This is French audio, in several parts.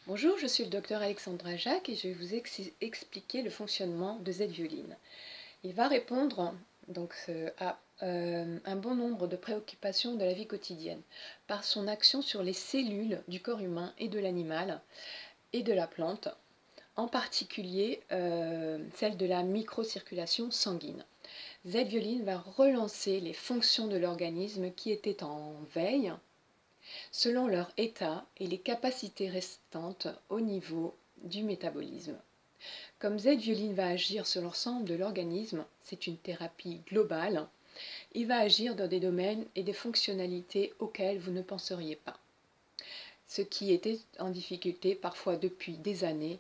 Bonjour, je suis le docteur Alexandra Jacques et je vais vous expliquer le fonctionnement de Z-Violine. Il va répondre à un bon nombre de préoccupations de la vie quotidienne par son action sur les cellules du corps humain et de l'animal et de la plante, en particulier celle de la microcirculation sanguine. Z-Violine va relancer les fonctions de l'organisme qui étaient en veille selon leur état et les capacités restantes au niveau du métabolisme. Comme Z-Violine va agir sur l'ensemble de l'organisme, c'est une thérapie globale, il va agir dans des domaines et des fonctionnalités auxquelles vous ne penseriez pas. Ce qui était en difficulté parfois depuis des années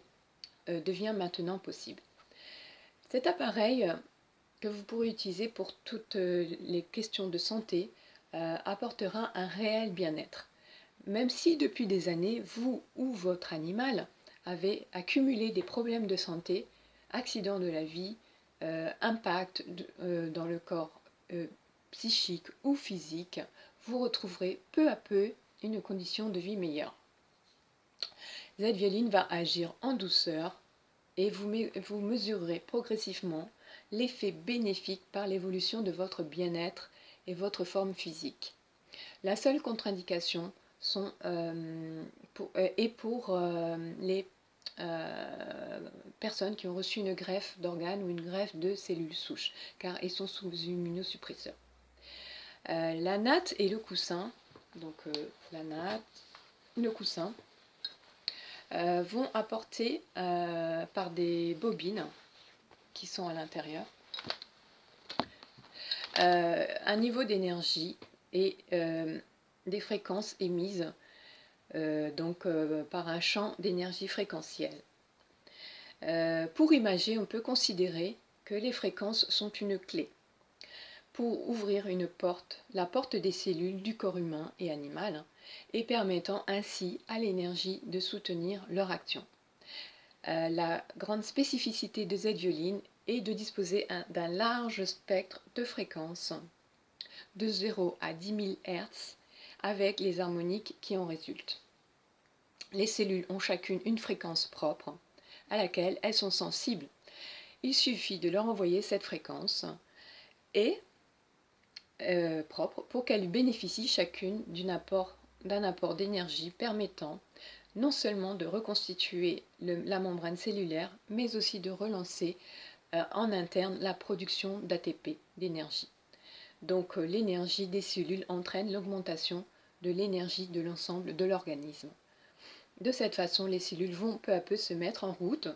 devient maintenant possible. Cet appareil que vous pourrez utiliser pour toutes les questions de santé apportera un réel bien-être. Même si depuis des années, vous ou votre animal avez accumulé des problèmes de santé, accidents de la vie, impact dans le corps psychique ou physique, vous retrouverez peu à peu une condition de vie meilleure. Z-Violine va agir en douceur et vous mesurerez progressivement l'effet bénéfique par l'évolution de votre bien-être et votre forme physique. La seule contre-indication est pour les personnes qui ont reçu une greffe d'organes ou une greffe de cellules souches, car ils sont sous immunosuppresseurs. La natte et le coussin, la natte, le coussin, vont apporter par des bobines qui sont à l'intérieur un niveau d'énergie et des fréquences émises par un champ d'énergie fréquentielle. Pour imager, on peut considérer que les fréquences sont une clé pour ouvrir une porte, la porte des cellules du corps humain et animal, et permettant ainsi à l'énergie de soutenir leur action. La grande spécificité de Z-Violine est de disposer d'un large spectre de fréquences de 0 à 10 000 Hz avec les harmoniques qui en résultent. Les cellules ont chacune une fréquence propre à laquelle elles sont sensibles. Il suffit de leur envoyer cette fréquence et propre pour qu'elles bénéficient chacune d'un apport d'énergie permettant non seulement de reconstituer la membrane cellulaire, mais aussi de relancer en interne la production d'ATP, d'énergie. Donc l'énergie des cellules entraîne l'augmentation de l'énergie de l'ensemble de l'organisme. De cette façon, les cellules vont peu à peu se mettre en route,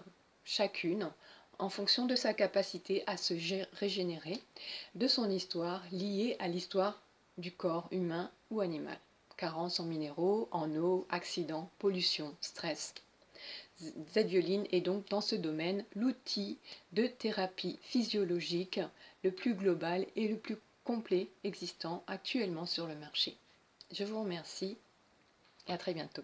chacune, en fonction de sa capacité à se régénérer, de son histoire liée à l'histoire du corps humain ou animal. Carence en minéraux, en eau, accidents, pollution, stress. Z-Violine est donc dans ce domaine l'outil de thérapie physiologique le plus global et le plus complet existant actuellement sur le marché. Je vous remercie et à très bientôt.